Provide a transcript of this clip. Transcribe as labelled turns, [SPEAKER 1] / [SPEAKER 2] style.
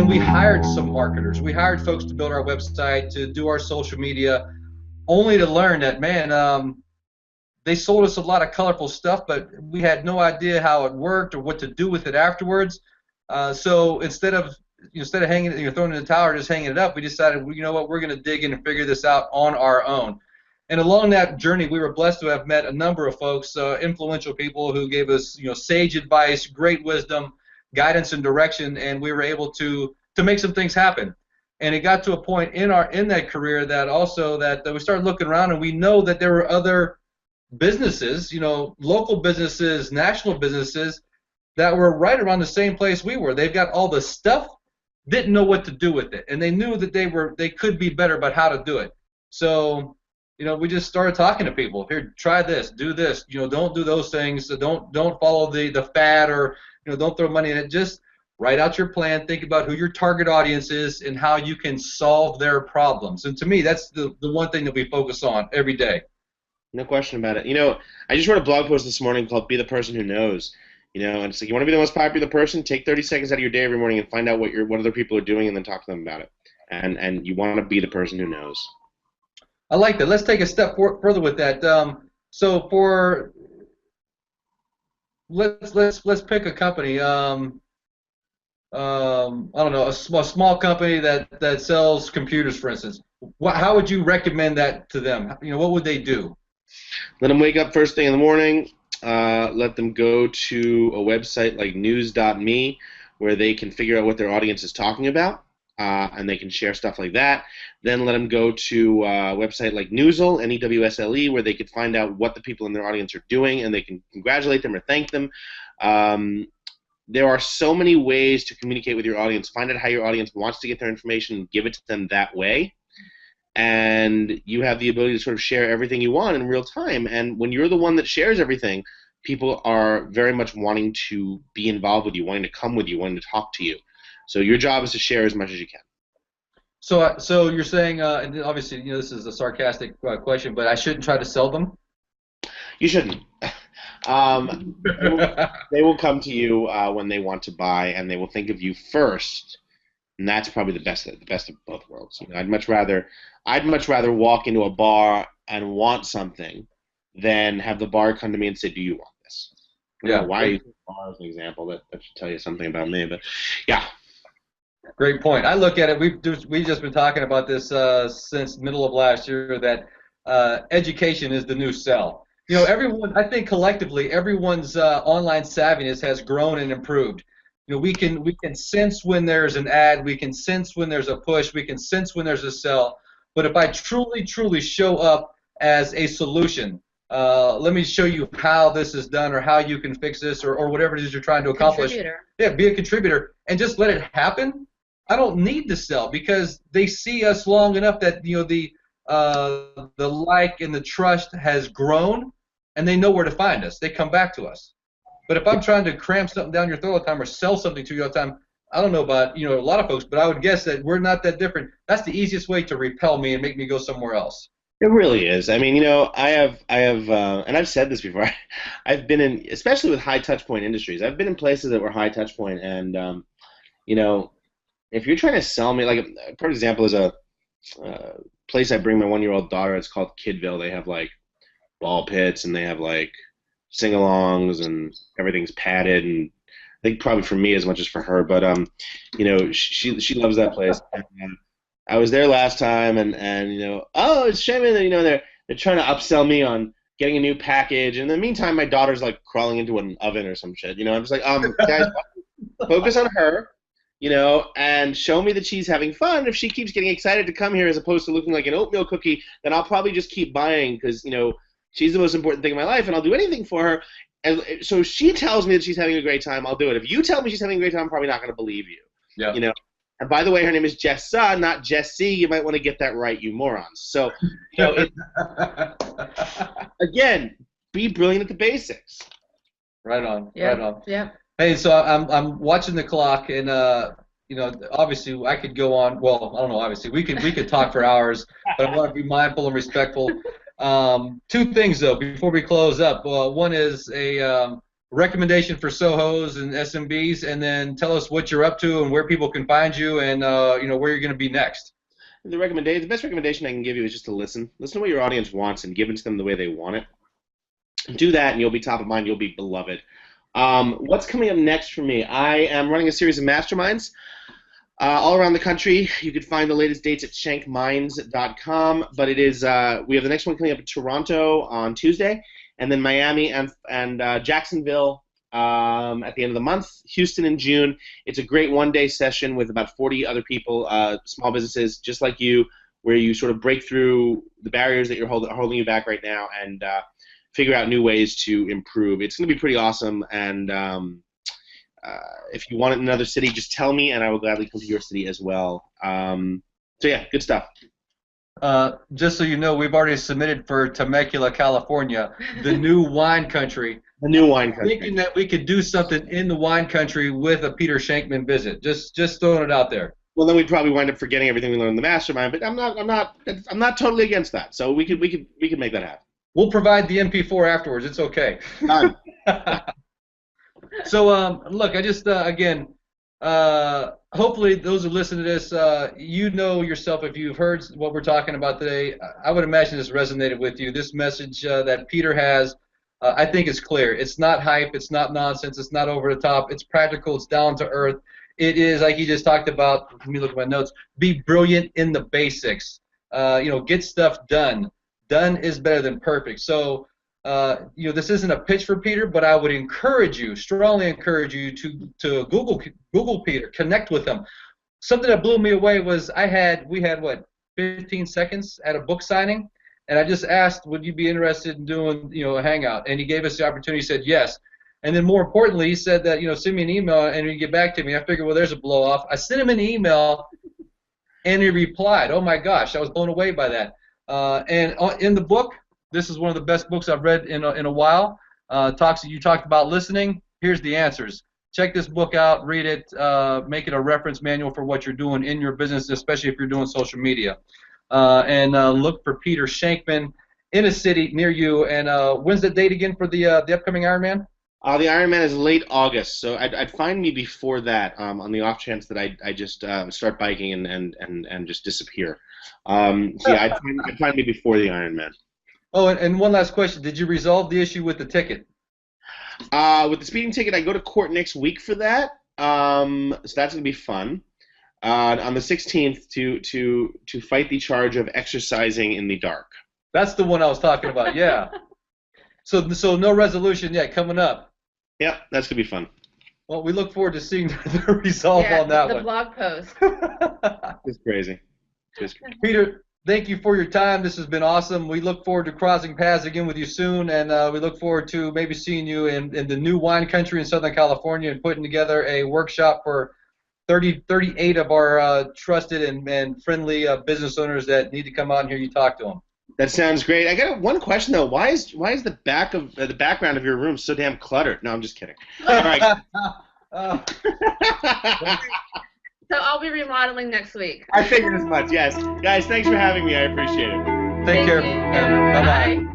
[SPEAKER 1] and we hired some marketers. We hired folks to build our website, to do our social media, only to learn that, man, they sold us a lot of colorful stuff, but we had no idea how it worked or what to do with it afterwards. So instead of hanging it, throwing it in the towel or just hanging it up, we decided, well, you know what, we're going to dig in and figure this out on our own. And along that journey, we were blessed to have met a number of folks, influential people who gave us, sage advice, great wisdom, guidance, and direction, and we were able to make some things happen. And it got to a point in that career that we started looking around, and we know that there were other businesses, local businesses, national businesses that were right around the same place we were. They've got all the stuff, didn't know what to do with it, and they knew that they could be better about how to do it. So, we just started talking to people. Here, try this, do this. Don't do those things. So don't follow the fad, or don't throw money in it. Just write out your plan. Think about who your target audience is and how you can solve their problems. And to me, that's the one thing that we focus on every day.
[SPEAKER 2] No question about it. I just wrote a blog post this morning called "Be the Person Who Knows." And it's like, you want to be the most popular person? Take 30 seconds out of your day every morning and find out what other people are doing, and then talk to them about it. And you want to be the person who knows.
[SPEAKER 1] I like that. Let's take a step further with that. Let's pick a company. I don't know, a small company that sells computers, for instance. How would you recommend that to them? What would they do?
[SPEAKER 2] Let them wake up first thing in the morning. Let them go to a website like news.me, where they can figure out what their audience is talking about, and they can share stuff like that. Then let them go to a website like Newsle, N-E-W-S-L-E, where they could find out what the people in their audience are doing, and they can congratulate them or thank them. There are so many ways to communicate with your audience. Find out how your audience wants to get their information and give it to them that way. And you have the ability to sort of share everything you want in real time. And when you're the one that shares everything, people are very much wanting to be involved with you, wanting to come with you, wanting to talk to you. So your job is to share as much as you can.
[SPEAKER 1] So you're saying, and obviously, this is a sarcastic question, but I shouldn't try to sell them? You
[SPEAKER 2] shouldn't. They will come to you when they want to buy, and they will think of you first. And that's probably the best of both worlds. I'd much rather walk into a bar and want something than have the bar come to me and say, "Do you want this?"
[SPEAKER 1] Yeah.
[SPEAKER 2] Why are you using the bar as an example? That should tell you something about me. But yeah.
[SPEAKER 1] Great point. I look at it. We've just been talking about this since middle of last year, that education is the new sell. Everyone. I think collectively, everyone's online savviness has grown and improved. We can sense when there's an ad, we can sense when there's a push, we can sense when there's a sell. But if I truly show up as a solution, let me show you how this is done, or how you can fix this, or whatever it is you're trying to accomplish. Yeah, be a contributor and just let it happen. I don't need to sell, because they see us long enough that the like and the trust has grown, and they know where to find us. They come back to us. But if I'm trying to cram something down your throat all the time, or sell something to you all the time, I don't know about a lot of folks, but I would guess that we're not that different. That's the easiest way to repel me and make me go somewhere else.
[SPEAKER 2] It really is. I mean, I have, and I've said this before. I've been in, especially with high touch point industries. I've been in places that were high touch point, and if you're trying to sell me, like a perfect example is a place I bring my 1-year-old daughter. It's called Kidville. They have like ball pits, and they have like sing-alongs, and everything's padded, and I think probably for me as much as for her, but she loves that place. And, I was there last time, and oh, it's Shankman, they're trying to upsell me on getting a new package, and in the meantime, my daughter's like crawling into an oven or some shit. I'm just like, guys, focus on her, and show me that she's having fun. If she keeps getting excited to come here as opposed to looking like an oatmeal cookie, then I'll probably just keep buying, because she's the most important thing in my life, and I'll do anything for her. And so if she tells me that she's having a great time, I'll do it. If you tell me she's having a great time, I'm probably not going to believe you.
[SPEAKER 1] Yeah.
[SPEAKER 2] And by the way, her name is Jessa, not Jessie. You might want to get that right, you morons. So, again, be brilliant at the basics.
[SPEAKER 1] Right on.
[SPEAKER 3] Yeah.
[SPEAKER 1] Right on.
[SPEAKER 3] Yeah.
[SPEAKER 1] Hey, so I'm watching the clock, and obviously I could go on. Well, I don't know. Obviously, we could talk for hours, but I want to be mindful and respectful. Two things though before we close up. One is recommendation for SOHOs and SMBs, and then tell us what you're up to and where people can find you, and where you're going to be next.
[SPEAKER 2] The best recommendation I can give you is just to listen. Listen to what your audience wants and give it to them the way they want it. Do that, and you'll be top of mind. You'll be beloved. What's coming up next for me? I am running a series of masterminds all around the country. You can find the latest dates at shankminds.com. But it is we have the next one coming up in Toronto on Tuesday, and then Miami and Jacksonville at the end of the month. Houston in June. It's a great one-day session with about 40 other people, small businesses just like you, where you sort of break through the barriers that are holding you back right now and figure out new ways to improve. It's going to be pretty awesome, and if you want it in another city, just tell me, and I will gladly come to your city as well. So yeah, good stuff.
[SPEAKER 1] Just so you know, we've already submitted for Temecula, California, the new wine country.
[SPEAKER 2] The new wine country.
[SPEAKER 1] Thinking that we could do something in the wine country with a Peter Shankman visit. Just throwing it out there.
[SPEAKER 2] Well, then we'd probably wind up forgetting everything we learned in the mastermind, but I'm not totally against that. So we could make that happen.
[SPEAKER 1] We'll provide the MP4 afterwards. It's okay.
[SPEAKER 2] Done.
[SPEAKER 1] So, look, I just, again, hopefully those who listen to this, you know yourself, if you've heard what we're talking about today, I would imagine this resonated with you. This message that Peter has, I think is clear. It's not hype. It's not nonsense. It's not over the top. It's practical. It's down to earth. It is, like he just talked about, let me look at my notes, be brilliant in the basics. Get stuff done. Done is better than perfect. So, this isn't a pitch for Peter, but I would strongly encourage you to Google Peter, connect with him. Something that blew me away was we had 15 seconds at a book signing, and I just asked, would you be interested in doing a hangout? And he gave us the opportunity. He said yes. And then more importantly, he said that send me an email and you get back to me. I figured, well, there's a blow off. I sent him an email, and he replied. Oh my gosh, I was blown away by that. And in the book, this is one of the best books I've read in a while. You talked about listening. Here's the answers. Check this book out. Read it. Make it a reference manual for what you're doing in your business, especially if you're doing social media. And look for Peter Shankman in a city near you. And when's the date again for the upcoming Ironman?
[SPEAKER 2] The Ironman is late August, so I'd find me before that on the off chance that I just start biking and just disappear. I'd find me before the Ironman.
[SPEAKER 1] Oh, and one last question. Did you resolve the issue with the ticket?
[SPEAKER 2] With the speeding ticket, I go to court next week for that, so that's going to be fun. On the 16th to fight the charge of exercising in the dark.
[SPEAKER 1] That's the one I was talking about, yeah. So no resolution yet coming up.
[SPEAKER 2] Yeah, that's going to be fun.
[SPEAKER 1] Well, we look forward to seeing the resolve on that one.
[SPEAKER 3] The blog post.
[SPEAKER 2] It's crazy.
[SPEAKER 1] Peter, thank you for your time. This has been awesome. We look forward to crossing paths again with you soon, and we look forward to maybe seeing you in the new wine country in Southern California and putting together a workshop for 38 of our trusted and friendly business owners that need to come out and hear you talk to them.
[SPEAKER 2] That sounds great. I got one question though. Why is the background of your room so damn cluttered? No, I'm just kidding. All right.
[SPEAKER 3] So I'll be remodeling next week.
[SPEAKER 2] I figured as much. Yes, guys. Thanks for having me. I appreciate it.
[SPEAKER 1] Take care.
[SPEAKER 3] Bye.